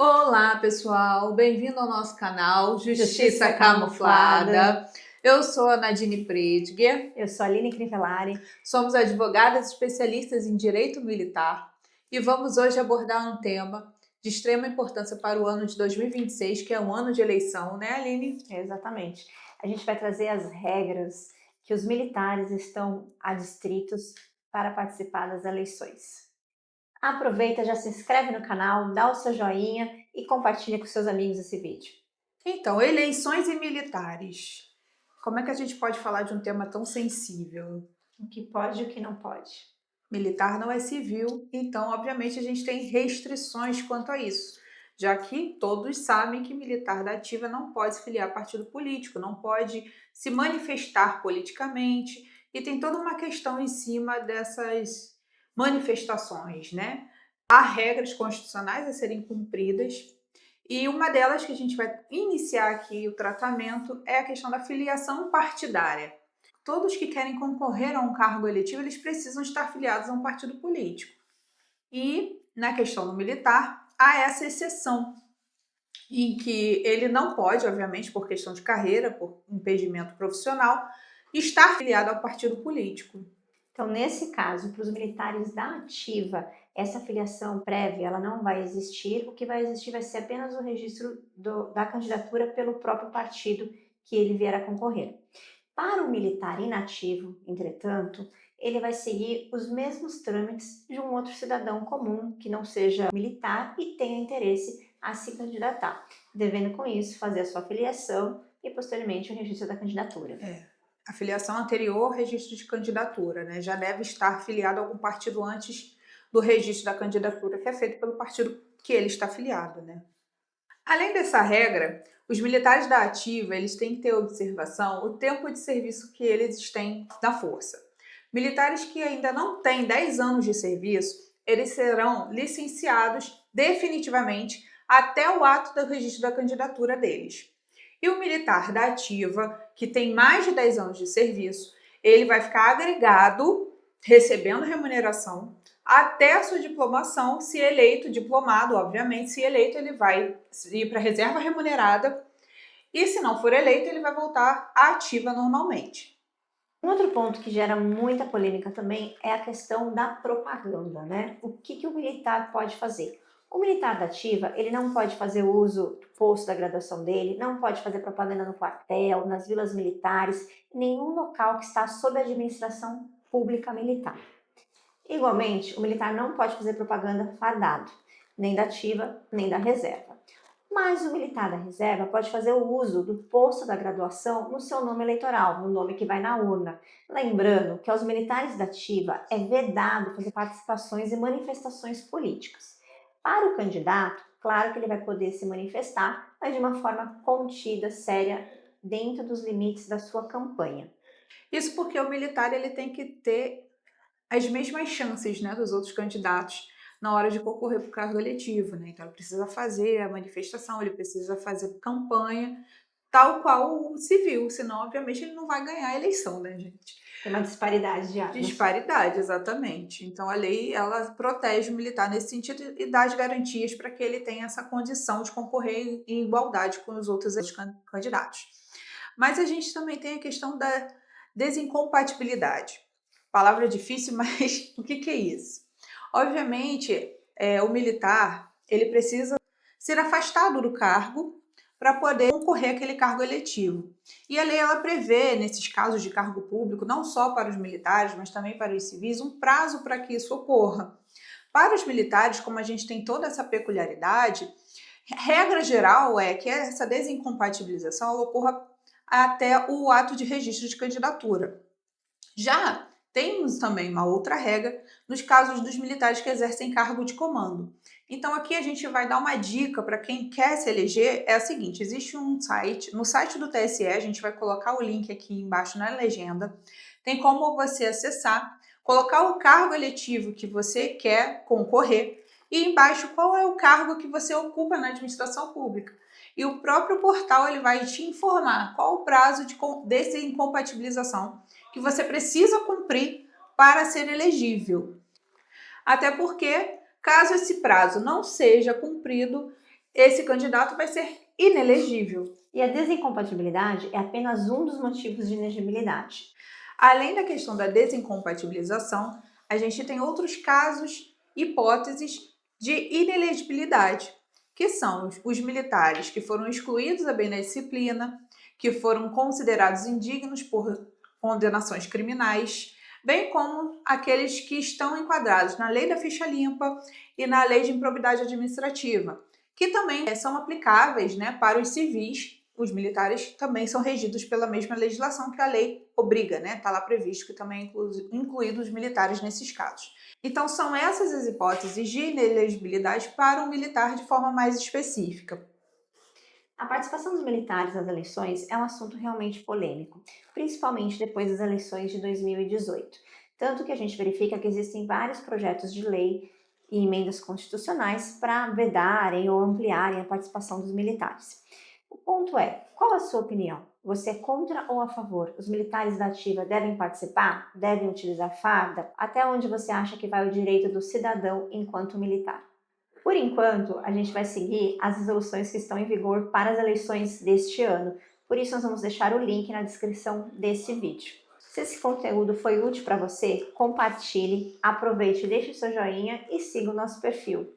Olá, pessoal! Bem-vindo ao nosso canal Justiça Justiça Camuflada. Camuflada. Eu sou a Nadine Prediger, Eu sou a Aline Crivellari. somos advogadas especialistas em direito militar e vamos hoje abordar um tema de extrema importância para o ano de 2026, que é um ano de eleição, né, Aline? Exatamente. A gente vai trazer as regras que os militares estão adstritos para participar das eleições. Aproveita, já se inscreve no canal, dá o seu joinha e compartilha com seus amigos esse vídeo. Então, eleições e militares. Como é que a gente pode falar de um tema tão sensível? O que pode e o que não pode. Militar não é civil, então, obviamente, a gente tem restrições quanto a isso, já que todos sabem que militar da ativa não pode se filiar a partido político, não pode se manifestar politicamente, e tem toda uma questão em cima dessas manifestações, né? Há regras constitucionais a serem cumpridas, e uma delas que a gente vai iniciar aqui o tratamento é a questão da filiação partidária. Todos que querem concorrer a um cargo eletivo, eles precisam estar filiados a um partido político. E, na questão do militar, há essa exceção, em que ele não pode, obviamente, por questão de carreira, por impedimento profissional, estar filiado ao partido político. Então, nesse caso, para os militares da ativa, essa filiação prévia ela não vai existir. O que vai existir vai ser apenas o registro da candidatura pelo próprio partido que ele vier a concorrer. Para o militar inativo, entretanto, ele vai seguir os mesmos trâmites de um outro cidadão comum que não seja militar e tenha interesse a se candidatar, devendo com isso fazer a sua filiação e posteriormente o registro da candidatura. A filiação anterior, registro de candidatura, né? Já deve estar filiado a algum partido antes do registro da candidatura, que é feito pelo partido que ele está filiado, né? Além dessa regra, os militares da ativa, eles têm que ter observação o tempo de serviço que eles têm na força. Militares que ainda não têm 10 anos de serviço, eles serão licenciados definitivamente até o ato do registro da candidatura deles. E o militar da ativa, que tem mais de 10 anos de serviço, ele vai ficar agregado, recebendo remuneração, até a sua diplomação. Se eleito, diplomado, obviamente, se eleito, ele vai ir para a reserva remunerada, e se não for eleito, ele vai voltar à ativa normalmente. Um outro ponto que gera muita polêmica também é a questão da propaganda, né? O que o militar pode fazer? O militar da ativa, ele não pode fazer uso do posto da graduação dele, não pode fazer propaganda no quartel, nas vilas militares, em nenhum local que está sob a administração pública militar. Igualmente, o militar não pode fazer propaganda fardado, nem da ativa, nem da reserva. Mas o militar da reserva pode fazer o uso do posto da graduação no seu nome eleitoral, no nome que vai na urna. Lembrando que aos militares da ativa é vedado fazer participações e manifestações políticas. Para o candidato, claro que ele vai poder se manifestar, mas de uma forma contida, séria, dentro dos limites da sua campanha. Isso porque o militar ele tem que ter as mesmas chances, né, dos outros candidatos na hora de concorrer para o cargo eletivo, né? Então ele precisa fazer a manifestação, ele precisa fazer campanha, tal qual o civil, senão obviamente ele não vai ganhar a eleição, né, gente? Tem uma disparidade de armas. Disparidade, exatamente. Então a lei ela protege o militar nesse sentido e dá as garantias para que ele tenha essa condição de concorrer em igualdade com os outros candidatos. Mas a gente também tem a questão da desincompatibilidade. Palavra difícil, mas o que é isso? Obviamente, o militar ele precisa ser afastado do cargo para poder concorrer àquele cargo eletivo. E a lei ela prevê, nesses casos de cargo público, não só para os militares, mas também para os civis, um prazo para que isso ocorra. Para os militares, como a gente tem toda essa peculiaridade, regra geral é que essa desincompatibilização ocorra até o ato de registro de candidatura. Já temos também uma outra regra nos casos dos militares que exercem cargo de comando. Então aqui a gente vai dar uma dica para quem quer se eleger, é a seguinte: existe um site, no site do TSE, a gente vai colocar o link aqui embaixo na legenda, tem como você acessar, colocar o cargo eletivo que você quer concorrer e embaixo qual é o cargo que você ocupa na administração pública. E o próprio portal ele vai te informar qual o prazo de desincompatibilização que você precisa cumprir para ser elegível. Até porque, caso esse prazo não seja cumprido, esse candidato vai ser inelegível. E a desincompatibilidade é apenas um dos motivos de inegibilidade. Além da questão da desincompatibilização, a gente tem outros casos, hipóteses de inelegibilidade, que são os militares que foram excluídos da bem da disciplina, que foram considerados indignos por condenações criminais, bem como aqueles que estão enquadrados na Lei da Ficha Limpa e na Lei de Improbidade Administrativa, que também são aplicáveis, né, para os civis. Os militares também são regidos pela mesma legislação que a lei obriga, né? Está lá previsto que também é incluído os militares nesses casos. Então, são essas as hipóteses de inelegibilidade para um militar de forma mais específica. A participação dos militares nas eleições é um assunto realmente polêmico, principalmente depois das eleições de 2018. Tanto que a gente verifica que existem vários projetos de lei e emendas constitucionais para vedarem ou ampliarem a participação dos militares. O ponto é, qual a sua opinião? Você é contra ou a favor? Os militares da ativa devem participar? Devem utilizar farda? Até onde você acha que vai o direito do cidadão enquanto militar? Por enquanto, a gente vai seguir as resoluções que estão em vigor para as eleições deste ano. Por isso, nós vamos deixar o link na descrição desse vídeo. Se esse conteúdo foi útil para você, compartilhe, aproveite, deixe seu joinha e siga o nosso perfil.